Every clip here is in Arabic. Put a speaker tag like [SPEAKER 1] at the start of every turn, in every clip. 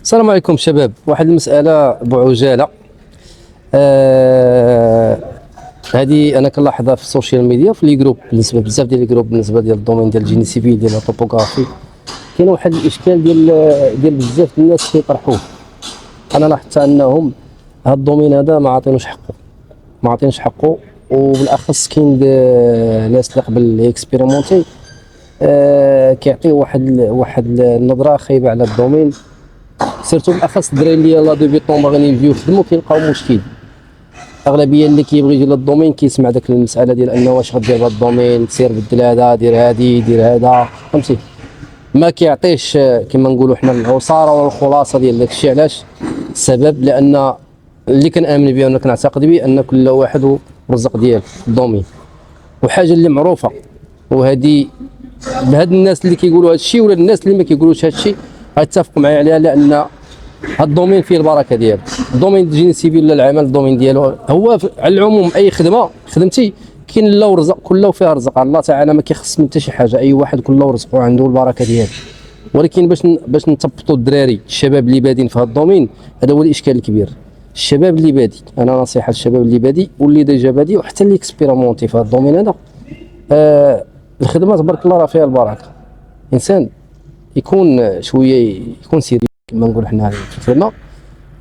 [SPEAKER 1] السلام عليكم شباب. واحد المسألة بعجالة. هذه أنا كنلاحظها في السوشيال ميديا في لي جروب، بالنسبة بزاف ديال لي جروب بالنسبة ديال الدومين ديال الجيني سيفيل ديال الطوبوغرافي. كاين واحد الإشكال ديال بزاف ديال الناس كيطرحوه. أنا لاحظت أنهم هذا الدومين هذا ما عاطينوش حقه، وبالأخص كاين ناس اللي قبل اكسبيريمونتي كيعطيو واحد النظرة خايبة على الدومين، سيرتو بالاخص الدراري اللي يلاه ديبيطون باغيين يجيو يخدموا كيلقاو مشكل. اغلبيه اللي كيبغي يجي للدومين كيسمع داك المساله ديال انه واش غدير بهذا الدومين، سير بدل هذا، دير هادي دير هذا، فهمتي؟ ما كيعطيش كما نقولوا حنا العصاره والخلاصه ديال داك الشيء. علاش؟ السبب لان اللي كنامن به وانا كنعتقد به ان كل واحد والرزق ديالو في الدومين. وحاجه اللي معروفه، وهذه بهاد الناس اللي كيقولوا هذا الشيء ولا الناس اللي ما كيقولوش هذا الشيء غيتفقوا معايا عليها، لان هاد الدومين فيه البركه ديالو. الدومين الجيني سيفيل ولا العمل الدومين ديالو هو على العموم اي خدمه خدمتي كاين له ورزق، كله فيها رزق. الله تعالى ما كيخص من حتى شي حاجه، اي واحد كله رزقه عنده البركه ديالو. ولكن باش نثبطوا الدراري الشباب اللي بادين في هذا الدومين، هذا هو الاشكال الكبير. الشباب اللي بادي، انا نصيحه للشباب اللي بادي واللي ديجا بادي وحتى اللي اكسبيريمونتي في هذا الدومين هذا، الخدمه تبارك الله راه فيها البركه. انسان يكون شويه يكون سيري كما نقول حنا في الخدمه،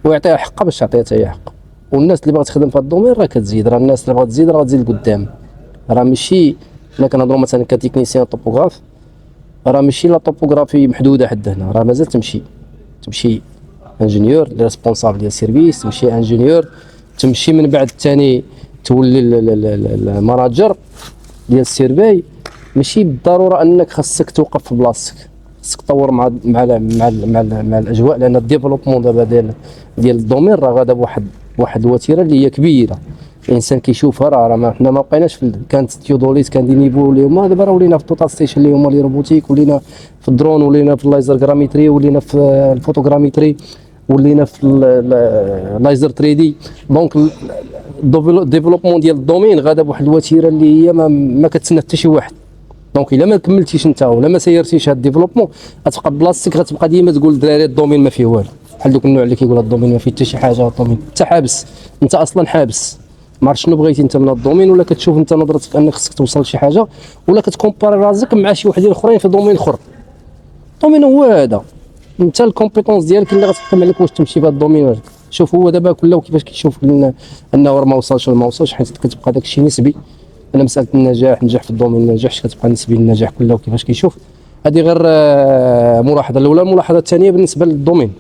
[SPEAKER 1] ويعطيها حقها باش تعطيها حتى هي حق. والناس اللي باغا تخدم في هذا الدومين راه كتزيد، راه الناس اللي باغا تزيد راه تزيد لقدام. راه ماشي حنا كنهضروا مثلا كتكنيسيان طوبوغراف، راه ماشي لا طوبوغرافي محدوده حد هنا، راه مازال تمشي انجينيور لي ريسبونسابل ديال السيرفيس، تمشي انجينيور، تمشي من بعد الثاني تولي الماناجر ديال السيرفي. ماشي بالضروره انك خاصك توقف في بلاصتك، خاصك تطور مع الاجواء، لان الديفلوبمون دابا ديال الدومين راه غادا بواحد الوتيره اللي هي كبيره. الانسان كيشوفها راه حنا ما بقيناش كانت تيودوليت، كان دي نيفو اللي هما دابا راه ولينا في توتال ستيشن اللي هما لي روبوتيك، ولينا في الدرون، ولينا في اللايزر غراميتري، ولينا في الفوتوغراميتري، ولينا في اللايزر 3 دي. دونك الديفلوبمون ديال الدومين غادا بواحد الوتيره اللي هي ما كتسنى حتى شي واحد. دونك الا ما كملتيش انت ولا ما سيرتيش هاد الديفلوبمون، غتبقى بلاصتك، غتبقى ديما تقول الدراري الدومين ما فيه والو، بحال دوك النوع اللي كيقول الدومين ما فيه حتى شي حاجه. الدومين انت حابس، انت اصلا حابس، ما عرفت شنو بغيتي انت من الدومين، ولا كتشوف انت نظرتك انك خصك توصل لشي حاجه، ولا كتكومباري راسك مع شي وحدين اخرين في دومين اخر. الدومين هو هذا، انت الكومبيتونس ديالك اللي غتحكم عليك واش تمشي في هذا الدومين ولا. شوف هو دابا كله كيفاش كيشوف انه راه ما وصلش ولا ما وصلش، حيت كتبقى داك الشيء نسبي. انا مساله النجاح، نجح في الدومين ما نجحش، كتبقى نسبي للنجاح كله كيفاش كيشوف. هذه غير ملاحظه الاولى. الملاحظه الثانيه بالنسبه للدومين،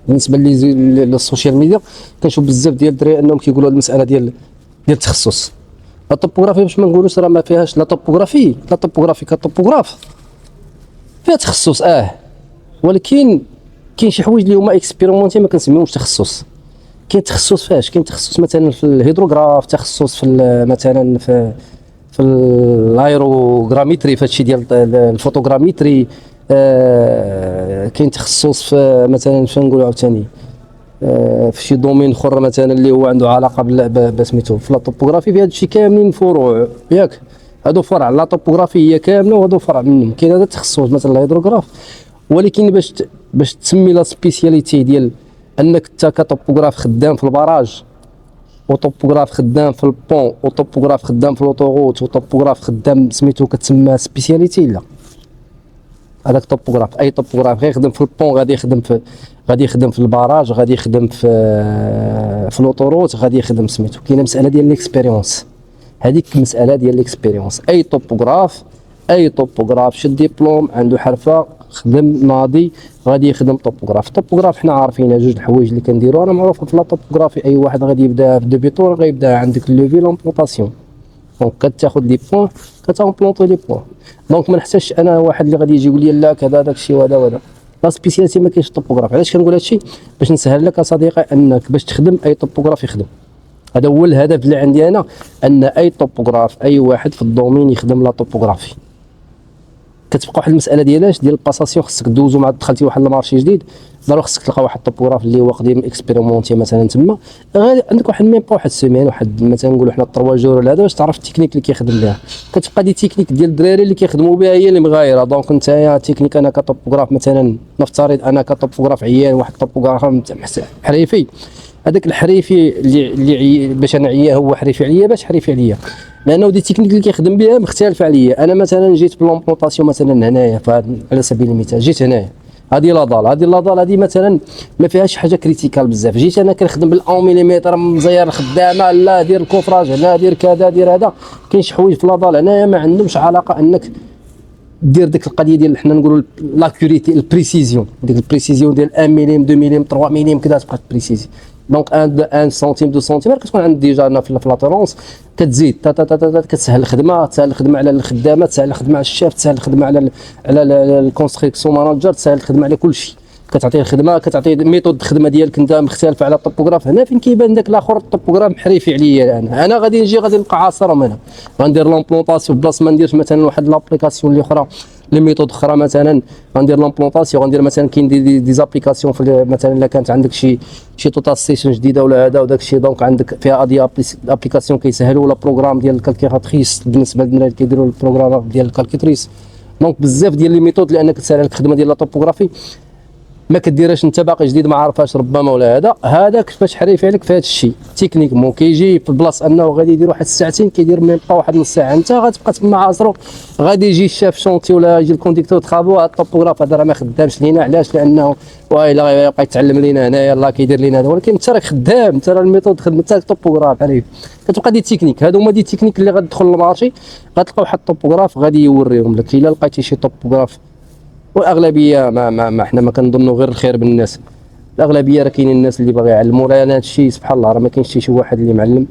[SPEAKER 1] بالنسبه للسوشيال ميديا، كنشوف بزاف ديال الدراري انهم كيقولوا هذه المساله ديال التخصص. الطوبوغرافي باش ما نقولوش راه ما فيهاش لا طوبوغرافي كطوبوغراف، فيها تخصص ولكن كاين شي حوايج اللي هما اكسبيريمونتي ما كنسميوهمش تخصص. كاين تخصص فاش كاين تخصص مثلا في الهيدروغراف، تخصص في مثلا في الايروغراميتري، في هادشي ديال الفوتوغراميتري. كاين تخصص في مثلا فين نقولوا عاوتاني في شي دومين اخر مثلا اللي هو عنده علاقه بسميتو في الطوبوغرافي. في هادشي كاملين فروع ياك، هادو فرع لا طوبوغرافي هي كامله وهادو فرع منهم. كاين هذا التخصص مثلا الهيدروغراف، ولكن باش تسمي لا سبيسياليتي ديال انك انت كطوبوغراف خدام في البراج، وطوبوغراف خدام في البون، وطوبوغراف خدام في لوطوغوت، وطوبوغراف خدام سميتو كتسمى سبيسياليتي. لا، هذاك طوبوغراف اي طوبوغراف غير يخدم في البون غادي يخدم في البراج، غادي يخدم في لوطوروت، غادي يخدم سميتو. كاينه مساله ديال ليكسبيريونس، هذيك مساله ديال ليكسبيريونس. اي طوبوغراف شد ديبلوم عنده حرفه خدم ناضي غادي يخدم طوبوغراف. الطوبوغراف حنا عارفين جوج الحوايج اللي كنديروا، انا معروفه في لا طوبوغرافي. اي واحد غادي يبدا في ديبيتور غيبدا عندك لوفي لومبلونطاسيون، دونك كتاخذ لي بوين كتامبلونطي لي بوين. دونك ما نحتاجش انا واحد اللي غادي يجي يقول لي لا كذا داك الشيء وهذا لا سبيسياليتي ما كاينش الطوبوغراف. علاش كنقول هذا الشيء؟ باش نسهل لك صديقي انك باش تخدم اي طوبوغراف يخدم. هذا هو الهدف اللي عندي انا، ان اي طوبوغراف اي واحد في الدومين يخدم لا طوبوغرافي. كتبقى واحد المساله ديالاش ديال الباساسيون، خصك دوزو مع دخلتي واحد المارشي جديد، ضروري خصك تلقى واحد الطوبوغراف اللي هو قديم اكسبيريمونتي مثلا تما، غادي عندك واحد ميم با واحد سيمين، واحد مثلا نقولوا حنا 3 جور ولا هذا باش تعرف التكنيك اللي كيخدم بها. كتبقى دي تكنيك ديال الدراري اللي كيخدموا بها هي اللي مغايره. دونك نتايا تكنيك انا كطوبوغراف مثلا، نفترض انا كطوبوغراف عيان واحد الطوبوغراف حريفي، هذاك الحريفي اللي باش انا عياه هو حريفي عليا، باش حريفي عليا، لانه دي تكنيك اللي كيخدم بها مختلفه عليا. انا مثلا جيت بلومبونطاسيون مثلا هنايا، على سبيل المثال جيت هنايا، هذه لاضال هذه مثلا ما فيهاش حاجه كريتيكال بزاف. جيت انا كنخدم بال1 مليمتر مزير الخدامه، لا دير الكوفراج هنا، دير كذا، دير هذا. كاين شي حوايج في لاضال هنايا ما عندهمش علاقه انك دير ديك القضيه ديال حنا نقولوا لاكوريتي، البريسيزيون، ديك البريسيزيون ديال 1 مليم 2 مليم 3 مليم كذا تبقى بريسيزي. دونك 1 سنتيم 2 سنتيم كتكون عند ديجا انا في لاتورونس كتزيد كتسهل الخدمه، تسهل الخدمه على الخدامه، تسهل الخدمه على الشيف، تسهل الخدمه على الكونستركسيون ماناجر، تسهل الخدمه على كل شيء. كتعطيه الخدمه، كتعطيه ميثود الخدمه ديالك انت مختلفه على الطوبوغراف. هنا فين كيبان داك الاخر الطوبوغراف محريفي عليا. انا غادي نجي غادي نلقى عاصرهم، انا غندير لومبلونطاسيون بلاص ما نديرش مثلا واحد لابليكاسيون اللي اخرى، لي ميثود اخرى مثلا غندير لومبلونطاسيون، غندير مثلا كاين دي زابليكاسيون مثلا الا كانت عندك شي توتال ستيشن جديده ولا هذا وداك الشيء، دونك عندك فيها ادي ابليكاسيون كيسهلوا ولا بروغرام ديال الكالكيلاتريس بالنسبه للناس اللي كيديروا البروغرام ديال الكالكيلاتريس. دونك بزاف ديال لي ميثود لانك تسهل لك الخدمه ديال الطوبوغرافي ما كديرهاش انت باقي جديد ما عارفاش ربما ولا هذا كيفاش حريفي عليك في هذا الشيء تكنيكمون. كيجي في البلاصه انه غادي يدير واحد الساعتين كيدير ميم با واحد نص ساعه، انت غتبقى تما عاصرو. غادي يجي الشاف شونتي ولا يجي الكونديكتور تخابو، هذا الطوبوغراف هذا راه ما خدامش لينا. علاش؟ لانه وايلا غيبقى يتعلم لينا هنايا، يلاه كيدير لينا هذا، ولكن انت راك خدام، انت راه الميثود خدمتك الطوبوغراف حريف. كتبقى دي تكنيك، هادو هما دي تكنيك اللي غتدخل للمارشي غتلقى واحد الطوبوغراف غادي يوريهم لك. الا لقيتي شي طوبوغراف، والاغلبيه ما احنا ما كنظنوا غير الخير بالناس، الاغلبيه راه كاينين الناس اللي باغي يعلموا. راه هذا الشيء سبحان الله راه ما كاينش شي واحد اللي معلم.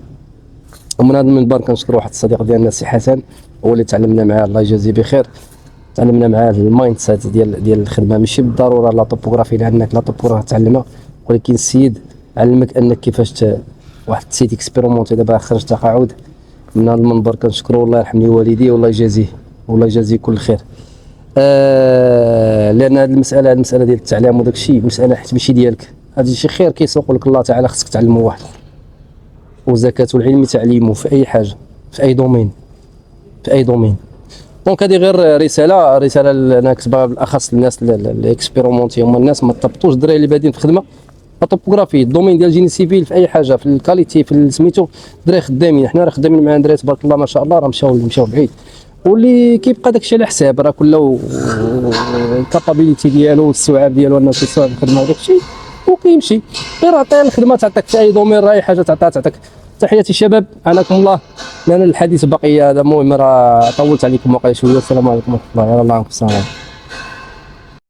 [SPEAKER 1] ومن هذا المنبر كنشكر واحد الصديق ديالنا السي حسن، هو اللي تعلمنا معاه الله يجازيه بخير، تعلمنا معاه المايند سيت ديال الخدمه. ماشي بالضروره لا طوبوغرافي اللي عندك لا طوبوغرافي تعلمها، ولكن السيد علمك انك كيفاش واحد السيت اكسبيريمونتي. دابا خرج تقاعد. من هذا المنبر كنشكرو، الله يرحم لي والديه والله يجازيه والله يجازيه كل خير. لان هذه المساله ديال التعليم وداك الشيء مساله حيت ماشي ديالك، هذا شي خير كيسوق لك الله تعالى، خصك تعلمه واحد اخر. وزكاه العلم تعليمه في اي حاجه، في اي دومين، في اي دومين. دونك هذه غير رساله انا كتبها بالاخص للناس الاكسبيريمونتي، هما الناس ما تطبطوش الدراري اللي بادين في الخدمه. الطوبوغرافي الدومين ديال جيني سيفيل في اي حاجه، في الكاليتي، في سميتو، الدراري خدامين. حنا راه خدامين مع دراري تبارك الله ما شاء الله، راه مشاو بعيد. واللي كيبقى داكشي على حساب، راه كله الكابابيليتي ديالو والسعاب ديالو انه كيستوعب الخدمه وداك الشيء وكيمشي. غير عطيه الخدمه تعطيك في اي دومين، راه اي حاجه تعطيك. تحياتي الشباب، عناكم الله، لان الحديث بقي. هذا المهم راه طولت عليكم وقيلا شويه. السلام عليكم ورحمه الله. يلا الله يعاونكم. السلام عليكم.